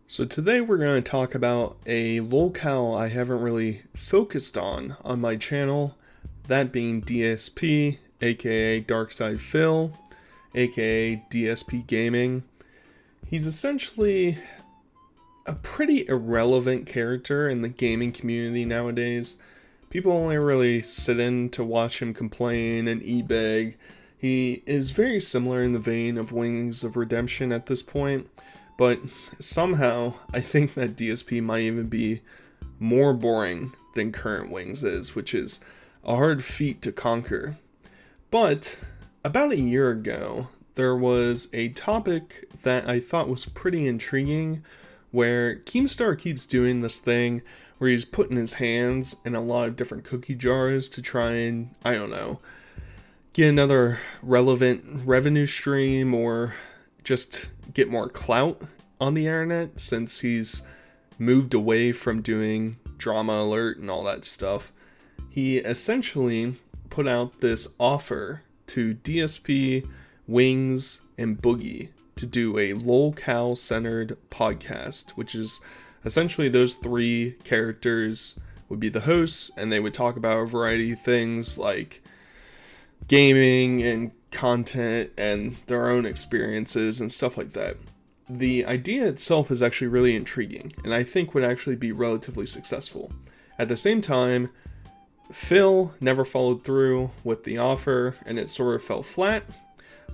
So today we're going to talk about a lolcow I haven't really focused on my channel, that being DSP, aka DarkSydePhil, aka DSP Gaming. He's essentially a pretty irrelevant character in the gaming community nowadays. People only really sit in to watch him complain and e-beg. He is very similar in the vein of Wings of Redemption at this point, but somehow I think that DSP might even be more boring than current Wings is, which is a hard feat to conquer. But about a year ago, there was a topic that I thought was pretty intriguing where Keemstar keeps doing this thing where he's putting his hands in a lot of different cookie jars to try and, I don't know, get another relevant revenue stream or just get more clout on the internet since he's moved away from doing Drama Alert and all that stuff. He essentially put out this offer to DSP, Wings, and Boogie to do a lolcow centered podcast, which is essentially those three characters would be the hosts, and they would talk about a variety of things like gaming and content and their own experiences and stuff like that. The idea itself is actually really intriguing, and I think would actually be relatively successful. At the same time, Phil never followed through with the offer, and it sort of fell flat.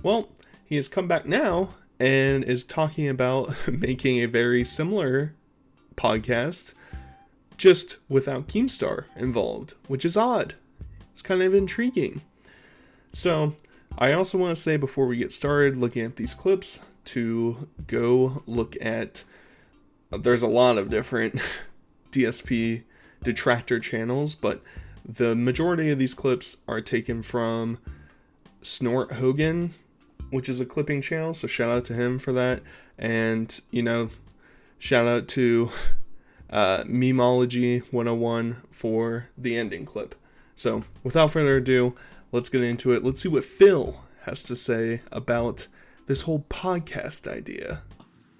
Well, he has come back now and is talking about making a very similar podcast, just without Keemstar involved, which is odd. It's kind of intriguing. So, I also want to say before we get started looking at these clips to go look at, there's a lot of different DSP detractor channels, but the majority of these clips are taken from Snort Hogan, which is a clipping channel, so shout out to him for that. And, shout out to Memology 101 for the ending clip. So, without further ado, let's get into it. Let's see what Phil has to say about this whole podcast idea.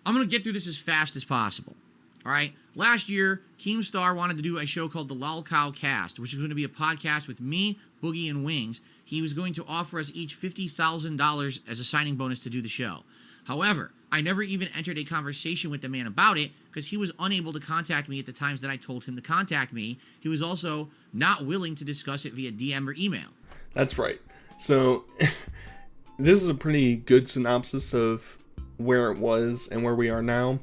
I'm going to get through this as fast as possible. All right. Last year, Keemstar wanted to do a show called the lolcow Cast, which is going to be a podcast with me, Boogie, and Wings. He was going to offer us each $50,000 as a signing bonus to do the show. However, I never even entered a conversation with the man about it because he was unable to contact me at the times that I told him to contact me. He was also not willing to discuss it via DM or email. That's right. So, this is a pretty good synopsis of where it was and where we are now.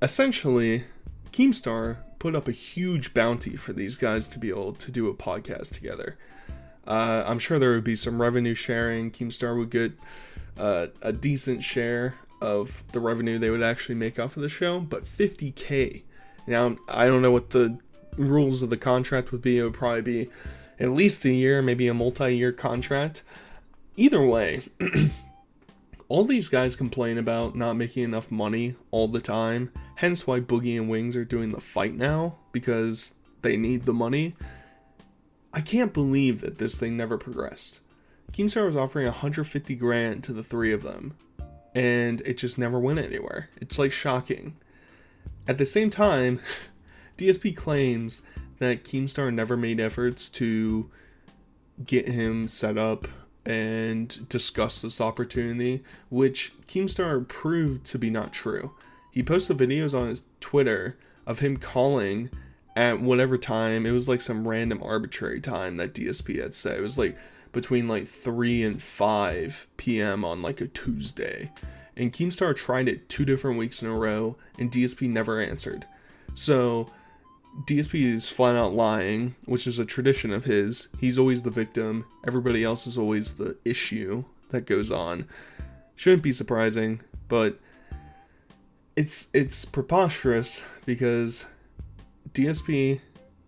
Essentially, Keemstar put up a huge bounty for these guys to be able to do a podcast together. I'm sure there would be some revenue sharing. Keemstar would get a decent share of the revenue they would actually make off of the show, but $50K. Now, I don't know what the rules of the contract would be. It would probably be at least a year, maybe a multi-year contract. Either way, all these guys complain about not making enough money all the time, hence why Boogie and Wings are doing the fight now, because they need the money. I can't believe that this thing never progressed. Keemstar was offering $150,000 to the three of them, and it just never went anywhere. It's like shocking. At the same time, DSP claims that Keemstar never made efforts to get him set up and discuss this opportunity, which Keemstar proved to be not true. He posted videos on his Twitter of him calling at whatever time. It was like some random arbitrary time that DSP had said. It was like between like 3 and 5 p.m. on like a Tuesday. And Keemstar tried it 2 different weeks in a row, and DSP never answered. So DSP is flat out lying, which is a tradition of his. He's always the victim. Everybody else is always the issue that goes on. Shouldn't be surprising, but it's preposterous because DSP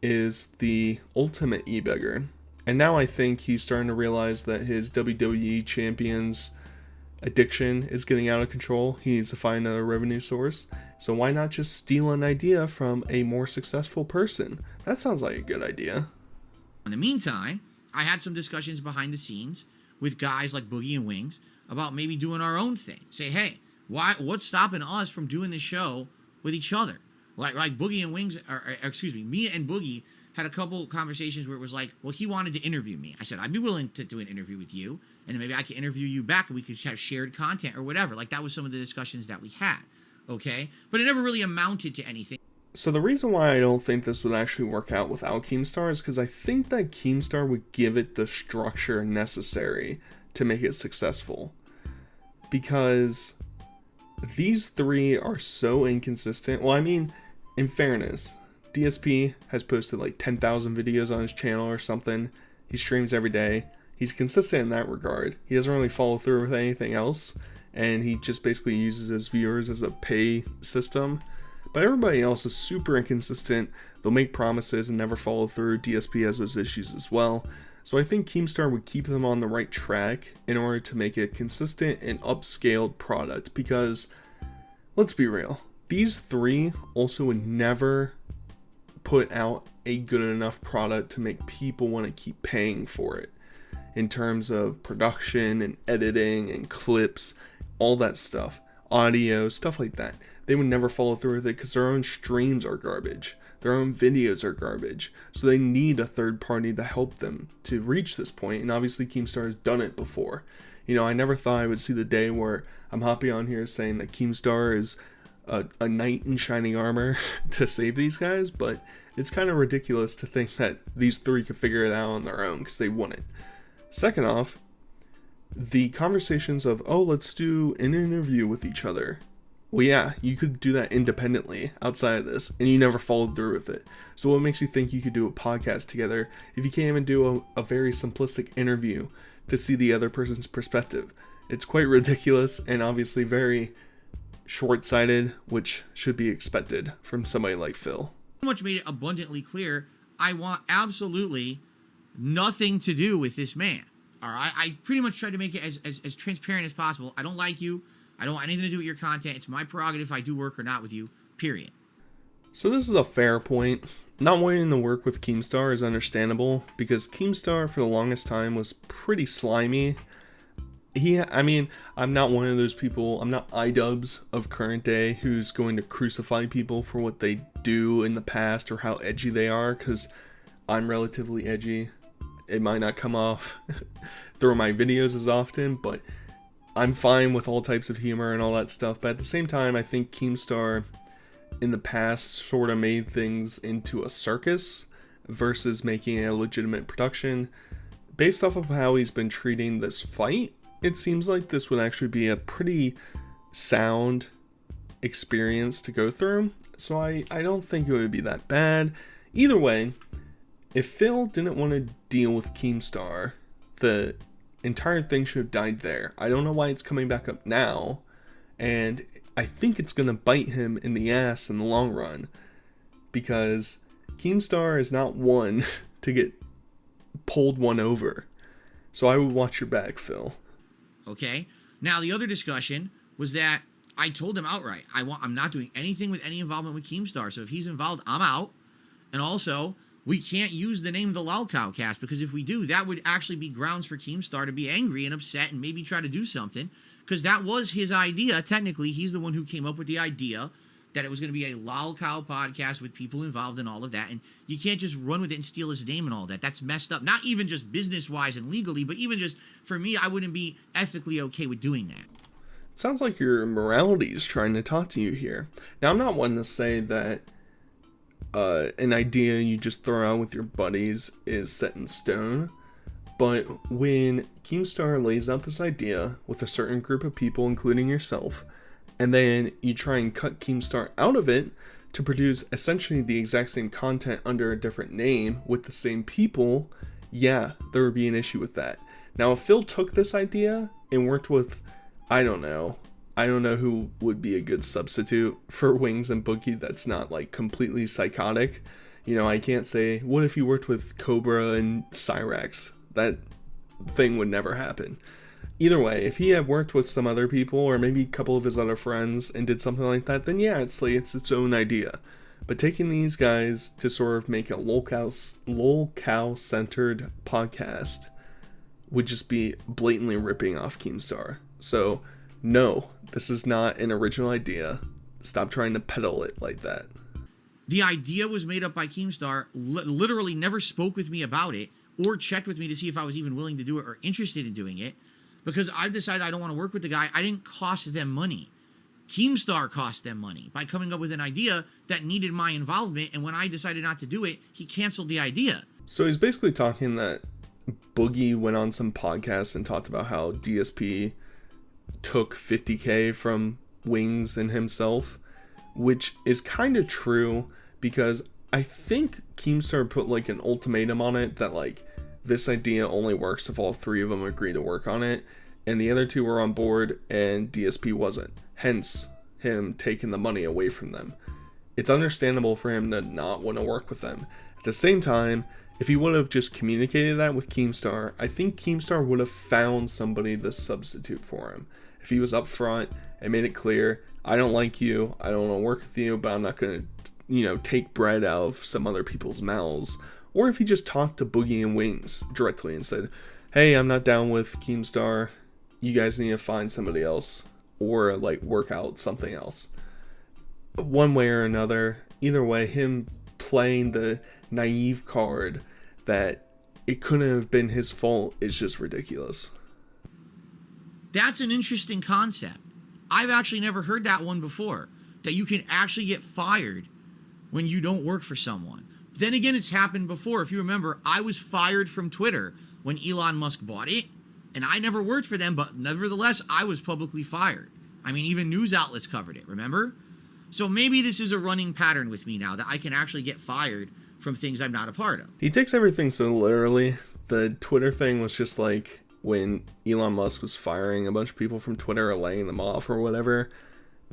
is the ultimate e-beggar. And now I think he's starting to realize that his WWE Champions addiction is getting out of control. He needs to find another revenue source. So why not just steal an idea from a more successful person? That sounds like a good idea. In the meantime, I had some discussions behind the scenes with guys like Boogie and Wings about maybe doing our own thing. Say, hey, what's stopping us from doing this show with each other. Like Boogie and Wings, me and Boogie had a couple conversations where it was like, well, he wanted to interview me. I said, I'd be willing to do an interview with you, and then maybe I could interview you back, and we could have shared content or whatever. Like, that was some of the discussions that we had, okay? But it never really amounted to anything. So the reason why I don't think this would actually work out without Keemstar is because I think that Keemstar would give it the structure necessary to make it successful. Because these three are so inconsistent. Well, I mean, in fairness, DSP has posted like 10,000 videos on his channel or something. He streams every day. He's consistent in that regard. He doesn't really follow through with anything else, and he just basically uses his viewers as a pay system. But everybody else is super inconsistent. They'll make promises and never follow through. DSP has those issues as well. So I think Keemstar would keep them on the right track in order to make a consistent and upscaled product, because let's be real, these three also would never put out a good enough product to make people want to keep paying for it in terms of production and editing and clips, all that stuff, audio, stuff like that. They would never follow through with it because their own streams are garbage. Their own videos are garbage. So they need a third party to help them to reach this point. And obviously Keemstar has done it before. You know, I never thought I would see the day where I'm hopping on here saying that Keemstar is a knight in shining armor to save these guys, but it's kind of ridiculous to think that these three could figure it out on their own, because they wouldn't. Second off, the conversations of, oh, let's do an interview with each other. Well, yeah, you could do that independently outside of this, and you never followed through with it. So what makes you think you could do a podcast together if you can't even do a very simplistic interview to see the other person's perspective? It's quite ridiculous and obviously very short-sighted, which should be expected from somebody like Phil. Much made it abundantly clear, I want absolutely nothing to do with this man. All right, I pretty much tried to make it as transparent as possible. I don't like you. I don't want anything to do with your content. It's my prerogative if I do work or not with you, period. So this is a fair point. Not wanting to work with Keemstar is understandable, because Keemstar for the longest time was pretty slimy. I'm not one of those people, I'm not iDubbbz of current day who's going to crucify people for what they do in the past or how edgy they are, because I'm relatively edgy. It might not come off through my videos as often, but I'm fine with all types of humor and all that stuff. But at the same time, I think Keemstar in the past sort of made things into a circus versus making a legitimate production. Based off of how he's been treating this fight, it seems like this would actually be a pretty sound experience to go through. So I don't think it would be that bad. Either way, if Phil didn't want to deal with Keemstar, the entire thing should have died there. I don't know why it's coming back up now, and I think it's going to bite him in the ass in the long run, because Keemstar is not one to get pulled one over. So I would watch your back, Phil. Okay. Now, the other discussion was that I told him outright, I'm not doing anything with any involvement with Keemstar. So if he's involved, I'm out. And also, we can't use the name of the lolcow cast, because if we do, that would actually be grounds for Keemstar to be angry and upset and maybe try to do something, because that was his idea. Technically, he's the one who came up with the idea that it was going to be a lolcow podcast with people involved and all of that. And you can't just run with it and steal his name and all that. That's messed up. Not even just business-wise and legally, but even just, for me, I wouldn't be ethically okay with doing that. It sounds like your morality is trying to talk to you here. Now, I'm not one to say that an idea you just throw out with your buddies is set in stone. But when Keemstar lays out this idea with a certain group of people, including yourself, and then you try and cut Keemstar out of it to produce essentially the exact same content under a different name with the same people, yeah, there would be an issue with that. Now, if Phil took this idea and worked with, I don't know who would be a good substitute for Wings and Boogie that's not like completely psychotic. You know, I can't say, what if you worked with Cobra and Cyrax? That thing would never happen. Either way, if he had worked with some other people or maybe a couple of his other friends and did something like that, then yeah, it's its own idea. But taking these guys to sort of make a lolcow centered podcast would just be blatantly ripping off Keemstar. So no, this is not an original idea. Stop trying to peddle it like that. The idea was made up by Keemstar, literally never spoke with me about it or checked with me to see if I was even willing to do it or interested in doing it, because I've decided I don't want to work with the guy. I didn't cost them money. Keemstar cost them money by coming up with an idea that needed my involvement, and when I decided not to do it, he canceled the idea. So he's basically talking that Boogie went on some podcast and talked about how DSP took $50K from Wings and himself, which is kind of true, because I think Keemstar put like an ultimatum on it that like this idea only works if all three of them agree to work on it, and the other two were on board and DSP wasn't, hence him taking the money away from them. It's understandable for him to not want to work with them. At the same time, if he would have just communicated that with Keemstar, I think Keemstar would have found somebody to substitute for him. If he was upfront and made it clear, I don't like you, I don't want to work with you, but I'm not going to, take bread out of some other people's mouths. Or if he just talked to Boogie and Wings directly and said, hey, I'm not down with Keemstar, you guys need to find somebody else, or like work out something else. One way or another, either way, him playing the naive card that it couldn't have been his fault is just ridiculous. That's an interesting concept. I've actually never heard that one before, that you can actually get fired when you don't work for someone. Then again, it's happened before. If you remember, I was fired from Twitter when Elon Musk bought it, and I never worked for them, but nevertheless, I was publicly fired. I mean, even news outlets covered it, remember? So maybe this is a running pattern with me now, that I can actually get fired from things I'm not a part of. He takes everything so literally. The Twitter thing was just like when Elon Musk was firing a bunch of people from Twitter or laying them off or whatever.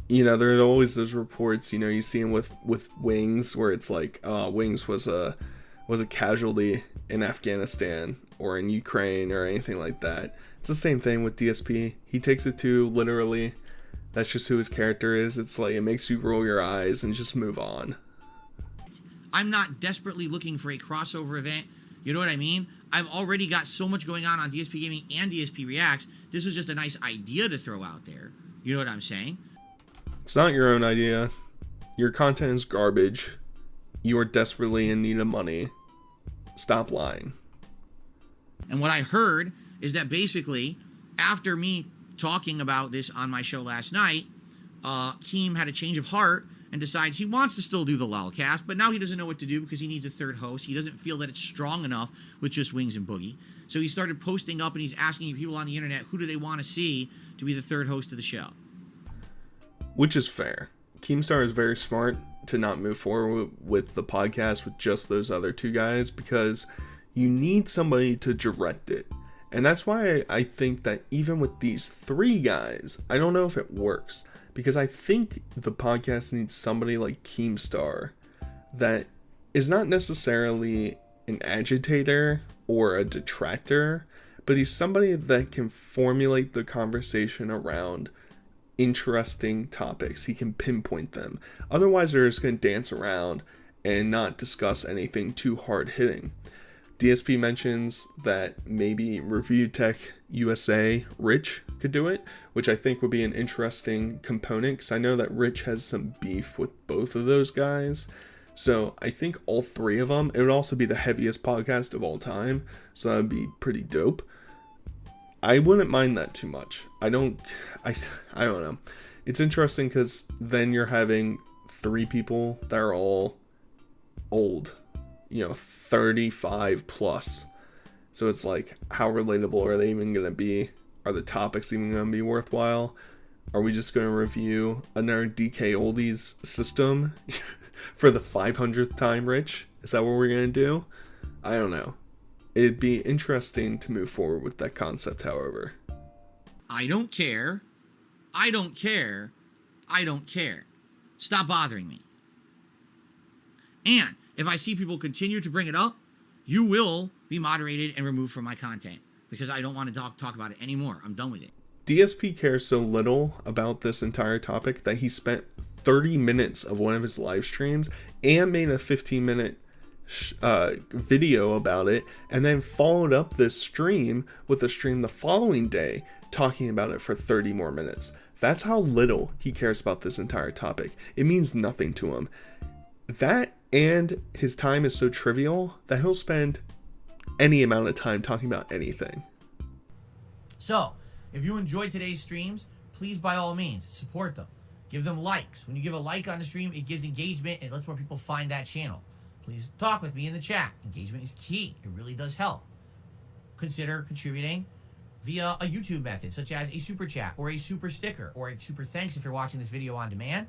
There are always those reports, you see them with Wings, where it's like, Wings was a casualty in Afghanistan or in Ukraine or anything like that. It's the same thing with DSP. He takes it too literally. That's just who his character is. It's like, it makes you roll your eyes and just move on. I'm not desperately looking for a crossover event. You know what I mean? I've already got so much going on DSP Gaming and DSP Reacts. This was just a nice idea to throw out there. You know what I'm saying? It's not your own idea. Your content is garbage. You are desperately in need of money. Stop lying. And what I heard is that basically, after me talking about this on my show last night, Keem had a change of heart and decides he wants to still do the lolcast, but now he doesn't know what to do because he needs a third host. He doesn't feel that it's strong enough with just Wings and Boogie. So he started posting up and he's asking people on the internet, who do they want to see to be the third host of the show? Which is fair. Keemstar is very smart to not move forward with the podcast with just those other two guys, because you need somebody to direct it. And that's why I think that even with these three guys, I don't know if it works. Because I think the podcast needs somebody like Keemstar that is not necessarily an agitator or a detractor, but he's somebody that can formulate the conversation around interesting topics. He can pinpoint them. Otherwise, they're just going to dance around and not discuss anything too hard-hitting. DSP mentions that maybe Review Tech USA Rich could do it, which I think would be an interesting component, because I know that Rich has some beef with both of those guys. So I think all three of them, it would also be the heaviest podcast of all time, so that would be pretty dope. I wouldn't mind that too much. I don't know. It's interesting because then you're having three people that are all old, 35 plus. So it's like, how relatable are they even going to be? Are the topics even going to be worthwhile? Are we just going to review another DK Oldies system for the 500th time, Rich? Is that what we're going to do? I don't know. It'd be interesting to move forward with that concept, however. I don't care. I don't care. I don't care. Stop bothering me. And if I see people continue to bring it up, you will be moderated and removed from my content, because I don't want to talk about it anymore. I'm done with it. DSP cares so little about this entire topic that he spent 30 minutes of one of his live streams and made a 15-minute video about it, and then followed up this stream with a stream the following day talking about it for 30 more minutes. That's how little he cares about this entire topic. It means nothing to him. That, and his time is so trivial that he'll spend any amount of time talking about anything. So, if you enjoyed today's streams, please by all means support them. Give them likes. When you give a like on the stream, it gives engagement and it lets more people find that channel. Please talk with me in the chat. Engagement is key. It really does help. Consider contributing via a YouTube method, such as a super chat or a super sticker or a super thanks if you're watching this video on demand.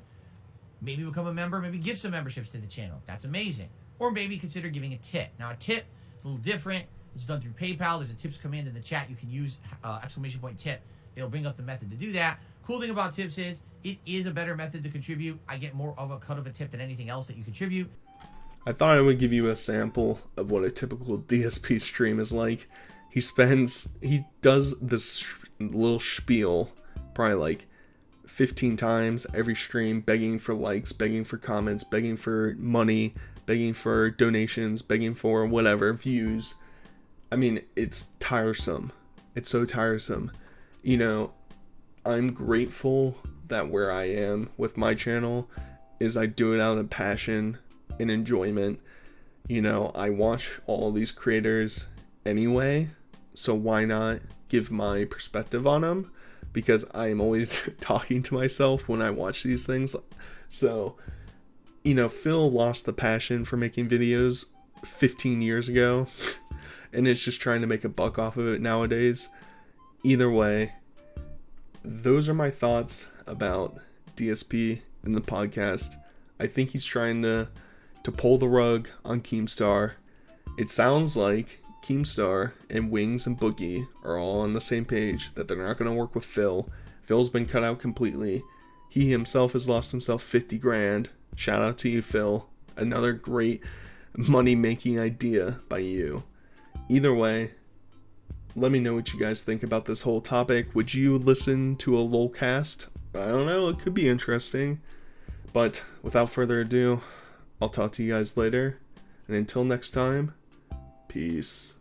Maybe become a member, maybe give some memberships to the channel. That's amazing. Or maybe consider giving a tip. Now, a tip is a little different. It's done through PayPal. There's a tips command in the chat. You can use !tip. It'll bring up the method to do that. Cool thing about tips is it is a better method to contribute. I get more of a cut of a tip than anything else that you contribute. I thought I would give you a sample of what a typical DSP stream is like. He does this little spiel probably like 15 times every stream, begging for likes, begging for comments, begging for money, begging for donations, begging for whatever, views. I mean, it's tiresome. It's so tiresome. You know, I'm grateful that where I am with my channel is I do it out of passion and enjoyment. You know, I watch all these creators anyway, so why not give my perspective on them? Because I am always talking to myself when I watch these things. So, you know, Phil lost the passion for making videos 15 years ago and is just trying to make a buck off of it nowadays. Either way, those are my thoughts about DSP in the podcast. I think he's trying to pull the rug on Keemstar. It sounds like Keemstar and Wings and Boogie are all on the same page, that they're not going to work with Phil. Phil's been cut out completely. He himself has lost himself 50 grand. Shout out to you, Phil. Another great money-making idea by you. Either way, let me know what you guys think about this whole topic. Would you listen to a lolcast? I don't know, it could be interesting. But without further ado, I'll talk to you guys later. And until next time, peace.